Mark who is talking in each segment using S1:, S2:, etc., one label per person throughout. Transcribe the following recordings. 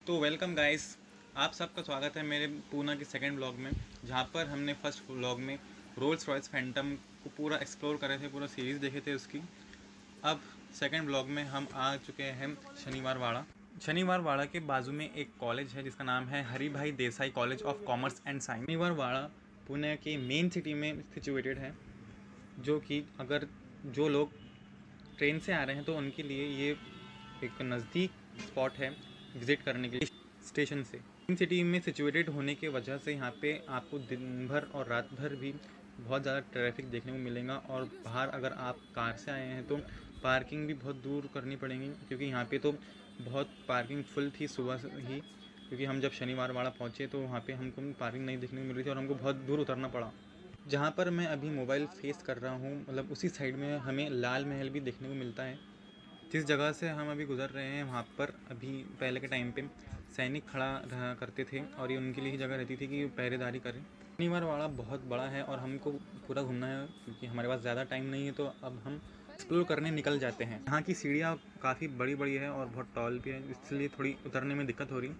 S1: तो welcome guys, आप सबका स्वागत है मेरे पूना के सेकंड ब्लॉग में, जहाँ पर हमने फर्स्ट ब्लॉग में रोल्स रॉयस फैंटम को पूरा एक्सप्लोर करे थे, पूरा सीरीज़ देखे थे उसकी। अब सेकंड ब्लॉग में हम आ चुके हैं शनिवार वाड़ा के बाजू में एक कॉलेज है जिसका नाम है हरि भाई Desai college of commerce and science. शनिवार वाड़ा पुणे की मेन सिटी में सिचुएटेड है, जो कि अगर जो लोग ट्रेन से आ रहे हैं तो उनके लिए ये एक नज़दीक स्पॉट है विज़िट करने के लिए स्टेशन से। इन सिटी में सिचुएटेड होने की वजह से यहाँ पे आपको दिन भर और रात भर भी बहुत ज़्यादा ट्रैफिक देखने को मिलेगा। और बाहर अगर आप कार से आए हैं तो पार्किंग भी बहुत दूर करनी पड़ेगी, क्योंकि यहाँ पे तो बहुत पार्किंग फुल थी सुबह से ही। क्योंकि हम जब शनिवार वाड़ा पहुँचे तो वहाँ पे हमको पार्किंग नहीं देखने को मिल रही थी और हमको बहुत दूर उतरना पड़ा। जहाँ पर मैं अभी मोबाइल फेस कर रहा हूँ, मतलब उसी साइड में हमें लाल महल भी देखने को मिलता है। जिस जगह से हम अभी गुजर रहे हैं वहाँ पर अभी पहले के टाइम पे सैनिक खड़ा रहा करते थे और ये उनके लिए ही जगह रहती थी कि पहरेदारी करें। शनिवार वाड़ा बहुत बड़ा है और हमको पूरा घूमना है, क्योंकि हमारे पास ज़्यादा टाइम नहीं है, तो अब हम एक्सप्लोर करने निकल जाते हैं। यहाँ की सीढ़ियाँ काफ़ी बड़ी बड़ी है और बहुत टॉल भी है, इसलिए थोड़ी उतरने में दिक्कत हो रही।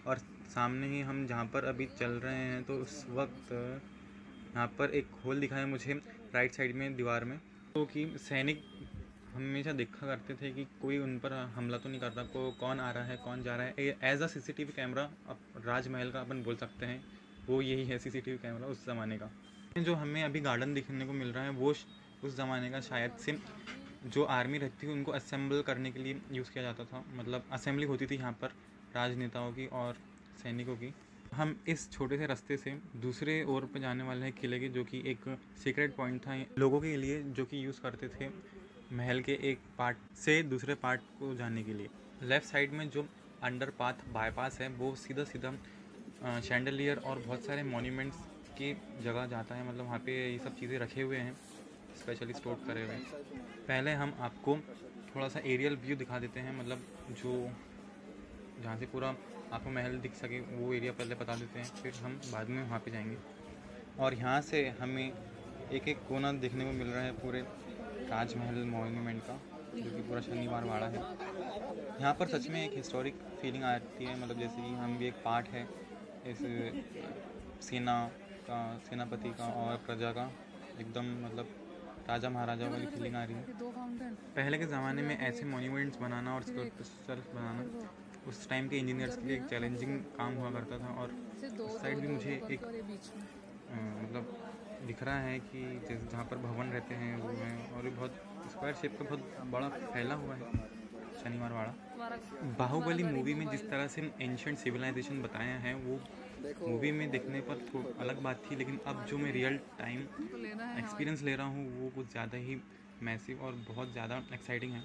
S1: और सामने ही हम जहाँ पर अभी चल रहे हैं तो उस वक्त यहाँ पर एक होल दिखा है मुझे राइट साइड में दीवार में, तो कि सैनिक हमेशा देखा करते थे कि कोई उन पर हमला तो नहीं कर रहा, को कौन आ रहा है कौन जा रहा है। एज अ सीसीटीवी कैमरा अब राजमहल का अपन बोल सकते हैं, वो यही है सीसीटीवी कैमरा उस ज़माने का। जो हमें अभी गार्डन देखने को मिल रहा है वो उस ज़माने का शायद से जो आर्मी रहती थी उनको असेंबल करने के लिए यूज़ किया जाता था, मतलब असेंबली होती थी यहाँ पर राजनेताओं की और सैनिकों की। हम इस छोटे से रास्ते से दूसरे ओर पर जाने वाले हैं किले के, जो कि एक सीक्रेट पॉइंट था लोगों के लिए जो कि यूज़ करते थे महल के एक पार्ट से दूसरे पार्ट को जाने के लिए। लेफ़्ट साइड में जो अंडर पाथ बाईपास है वो सीधा सीधा शैंडलियर और बहुत सारे मॉन्यूमेंट्स की जगह जाता है, मतलब वहाँ पे ये सब चीज़ें रखे हुए हैं स्पेशली स्टोर करे हुए। पहले हम आपको थोड़ा सा एरियल व्यू दिखा देते हैं, मतलब जो जहाँ से पूरा आपको महल दिख सके वो एरिया पहले बता देते हैं, फिर हम बाद में वहाँ पे जाएंगे। और यहाँ से हमें एक एक कोना देखने को मिल रहा है पूरे ताजमहल मॉन्यूमेंट का, जो कि पूरा शनिवार वाड़ा है। यहाँ पर सच में एक हिस्टोरिक फीलिंग आती है, मतलब जैसे कि हम भी एक पार्ट है इस सेनापति का और प्रजा का, एकदम मतलब राजा महाराजा वाली फीलिंग आ रही है। पहले के ज़माने में ऐसे मॉन्यूमेंट्स बनाना और स्कल्पचर्स बनाना उस टाइम के इंजीनियर्स के लिए एक चैलेंजिंग काम हुआ करता था। और उस साइड भी मुझे एक मतलब दिख रहा है कि जहाँ पर भवन रहते हैं वो है, और ये बहुत स्क्वायर शेप का बहुत बड़ा फैला हुआ है शनिवार वाड़ा। बाहुबली मूवी में जिस तरह से एंशिएंट सिविलाइजेशन बताया है वो मूवी में देखने पर तो अलग बात थी, लेकिन अब जो मैं रियल टाइम एक्सपीरियंस ले रहा हूँ वो कुछ ज़्यादा ही मैसिव और बहुत ज़्यादा एक्साइटिंग है।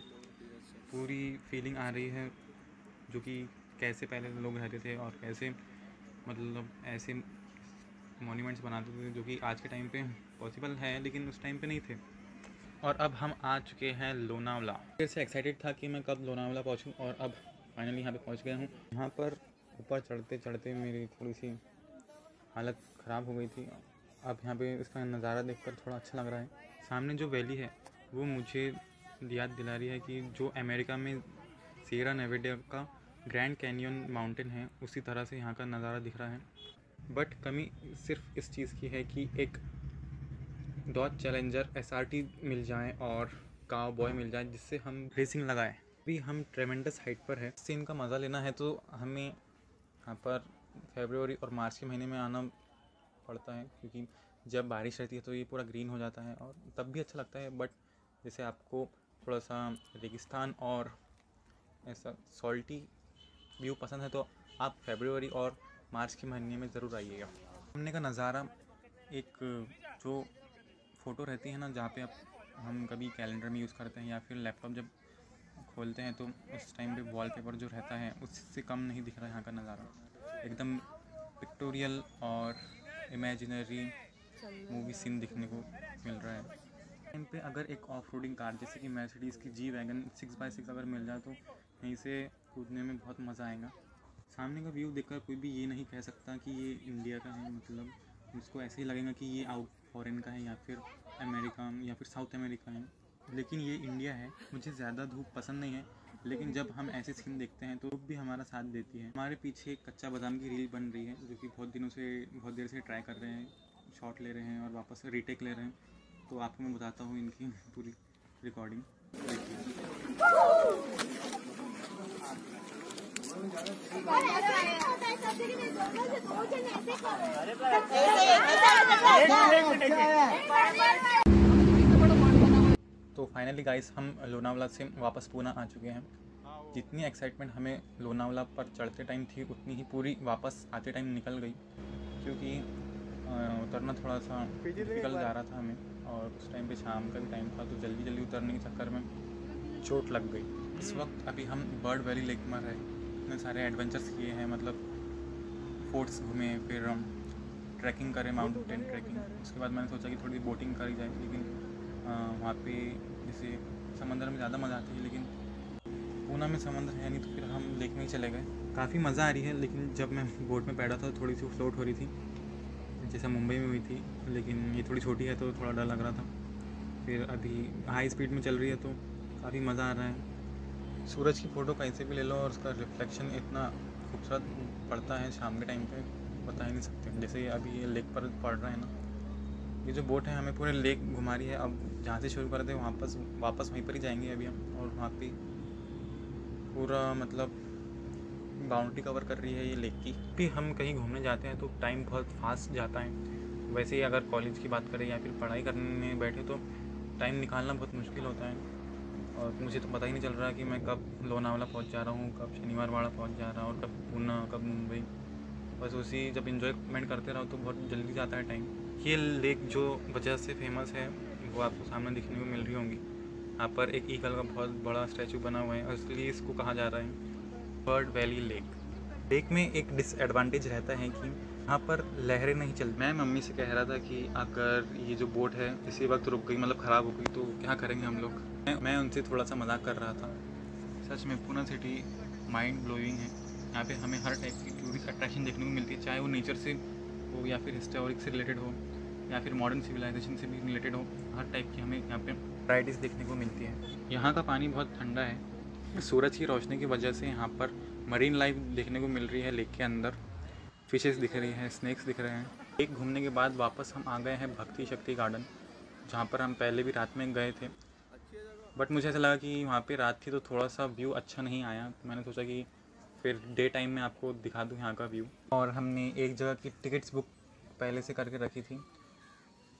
S1: पूरी फीलिंग आ रही है जो कि कैसे पहले लोग रहते थे और कैसे मतलब ऐसे मॉन्यूमेंट्स बनाते थे, जो कि आज के टाइम पे पॉसिबल है लेकिन उस टाइम पे नहीं थे। और अब हम आ चुके हैं लोनावला। फिर से एक्साइटेड था कि मैं कब लोनावला पहुंचूं, और अब फाइनली यहाँ पे पहुंच गया हूँ। यहाँ पर ऊपर चढ़ते चढ़ते मेरी थोड़ी सी हालत ख़राब हो गई थी। अब यहाँ पे इसका नज़ारा देखकर थोड़ा अच्छा लग रहा है। सामने जो वैली है वो मुझे याद दिला रही है कि जो अमेरिका में सियरा नेवाडा का ग्रैंड कैनियन माउंटेन है, उसी तरह से यहाँ का नज़ारा दिख रहा है। बट कमी सिर्फ इस चीज़ की है कि एक डॉज चैलेंजर SRT मिल जाए और काउबॉय मिल जाए जिससे हम रेसिंग लगाएं। अभी हम ट्रेमेंडस हाइट पर है, सीन का मज़ा लेना है तो हमें यहाँ पर फरवरी और मार्च के महीने में आना पड़ता है, क्योंकि जब बारिश रहती है तो ये पूरा ग्रीन हो जाता है और तब भी अच्छा लगता है। बट जैसे आपको थोड़ा सा रेगिस्तान और ऐसा सॉल्टी व्यू पसंद है तो आप फरवरी और मार्च के महीने में ज़रूर आइएगा। सामने का नज़ारा एक जो फ़ोटो रहती है ना, जहाँ पे हम कभी कैलेंडर में यूज़ करते हैं या फिर लैपटॉप जब खोलते हैं तो उस टाइम पे वॉलपेपर जो रहता है उससे कम नहीं दिख रहा है यहाँ का नज़ारा। एकदम पिक्टोरियल और इमेजिनरी मूवी सीन दिखने को मिल रहा है। टाइम पे अगर एक ऑफ रोडिंग कार जैसे कि मर्सिडीज़ की जी वैगन 6x6 अगर मिल जाए तो यहीं से कूदने में बहुत मज़ा आएगा। सामने का व्यू देखकर कोई भी ये नहीं कह सकता कि ये इंडिया का है, मतलब उसको ऐसे ही लगेगा कि ये आउट फॉरेन का है या फिर अमेरिका या फिर साउथ अमेरिका है, लेकिन ये इंडिया है। मुझे ज़्यादा धूप पसंद नहीं है, लेकिन जब हम ऐसे सीन देखते हैं तो भी हमारा साथ देती है। हमारे पीछे एक कच्चा बादाम की रील बन रही है जो कि बहुत देर से ट्राई कर रहे हैं, शॉट ले रहे हैं और वापस से रीटेक ले रहे हैं। तो आपको मैं बताता हूँ इनकी पूरी रिकॉर्डिंग। तो फाइनली गाइस हम लोनावला से वापस पूना आ चुके हैं। जितनी एक्साइटमेंट हमें लोनावला पर चढ़ते टाइम थी उतनी ही पूरी वापस आते टाइम निकल गई, क्योंकि उतरना थोड़ा सा डिफिकल्ट जा रहा था हमें और उस टाइम पे शाम का भी टाइम था, तो जल्दी जल्दी उतरने के चक्कर में चोट लग गई। इस वक्त अभी हम बर्ड वैली लेक में रहे, इतने सारे एडवेंचर्स किए हैं, मतलब फोर्ट्स घूमे, फिर हम ट्रैकिंग करें, माउंटेन ट्रैकिंग। उसके बाद मैंने सोचा कि थोड़ी बोटिंग करी जाए, लेकिन वहाँ पे जैसे समंदर में ज़्यादा मज़ा आती है, लेकिन पूना में समंदर है नहीं, तो फिर हम लेक में ही चले गए। काफ़ी मज़ा आ रही है, लेकिन जब मैं बोट में बैठा था थोड़ी सी फ्लोट हो रही थी, जैसे मुंबई में हुई थी, लेकिन ये थोड़ी छोटी है तो थोड़ा डर लग रहा था। फिर अभी हाई स्पीड में चल रही है तो काफ़ी मज़ा आ रहा है। सूरज की फ़ोटो कहीं से भी ले लो और उसका रिफ्लेक्शन इतना खूबसूरत पड़ता है शाम के टाइम पे, बता ही नहीं सकते। जैसे अभी ये लेक पर पड़ रहा है ना, ये जो बोट है हमें पूरे लेक घुमा रही है। अब जहाँ से शुरू करते हैं वापस वहीं पर ही जाएंगे अभी हम, और वहाँ पे पूरा मतलब बाउंड्री कवर कर रही है ये लेक की। भी हम कहीं घूमने जाते हैं तो टाइम बहुत फास्ट जाता है। वैसे ही अगर कॉलेज की बात करें या फिर पढ़ाई करने बैठे तो टाइम निकालना बहुत मुश्किल होता है, और मुझे तो पता ही नहीं चल रहा कि मैं कब लोनावला पहुंच जा रहा हूँ, कब शनिवार वाड़ा पहुंच जा रहा हूँ, और कब पूना, कब मुंबई। बस उसी जब इंजॉयमेंट करते रहो तो बहुत जल्दी जाता है टाइम। ये लेक जो वजह से फेमस है वो आपको सामने दिखने को मिल रही होंगी। यहाँ पर एक ईगल का बहुत बड़ा स्टैचू बना हुआ है और इसलिए इसको कहा जा रहा है बर्ड वैली लेक। लेक में एक डिसएडवांटेज रहता है कि यहाँ पर लहरें नहीं चलती। मैं मम्मी से कह रहा था कि अगर ये जो बोट है इसी वक्त रुक गई, मतलब ख़राब हो गई, तो क्या करेंगे हम लोग। मैं उनसे थोड़ा सा मजाक कर रहा था। सच में पूना सिटी माइंड ब्लोइंग है। यहाँ पे हमें हर टाइप की टूरिस्ट अट्रैक्शन देखने को मिलती है, चाहे वो नेचर से हो या फिर हिस्टोरिक से रिलेटेड हो या फिर मॉडर्न सिविलाइजेशन से भी रिलेटेड हो। हर टाइप की हमें यहाँ पे वैराइटीज़ देखने को मिलती है। यहाँ का पानी बहुत ठंडा है। सूरज की रोशनी की वजह से यहाँ पर मरीन लाइफ देखने को मिल रही है। लेक के अंदर फिशेस दिख रही हैं, स्नैक्स दिख रहे हैं। लेक घूमने के बाद वापस हम आ गए हैं भक्ति शक्ति गार्डन, जहाँ पर हम पहले भी रात में गए थे, बट मुझे ऐसा लगा कि वहाँ पे रात थी तो थोड़ा सा व्यू अच्छा नहीं आया, तो मैंने सोचा कि फिर डे टाइम में आपको दिखा दूँ यहाँ का व्यू। और हमने एक जगह की टिकट्स बुक पहले से करके रखी थी,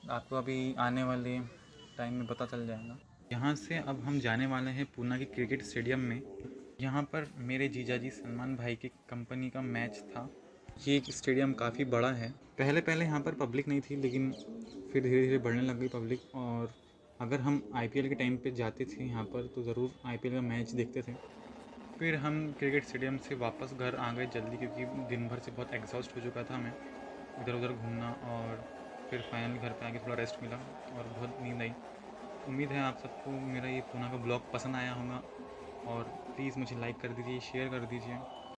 S1: आपको अभी आने वाले टाइम में पता चल जाएगा। यहाँ से अब हम जाने वाले हैं पूना के क्रिकेट स्टेडियम में। यहाँ पर मेरे जीजाजी सलमान भाई की कंपनी का मैच था। ये स्टेडियम काफ़ी बड़ा है। पहले यहाँ पर पब्लिक नहीं थी, लेकिन फिर धीरे धीरे बढ़ने लग गई पब्लिक, और अगर हम IPL के टाइम पे जाते थे यहाँ पर तो ज़रूर IPL का मैच देखते थे। फिर हम क्रिकेट स्टेडियम से वापस घर आ गए जल्दी, क्योंकि दिन भर से बहुत एग्जॉस्ट हो चुका था मैं, इधर उधर घूमना, और फिर फाइनली घर पे आके थोड़ा रेस्ट मिला और बहुत नींद आई। उम्मीद है आप सबको मेरा ये पूना का ब्लॉग पसंद आया होगा, और प्लीज़ मुझे लाइक कर दीजिए, शेयर कर दीजिए।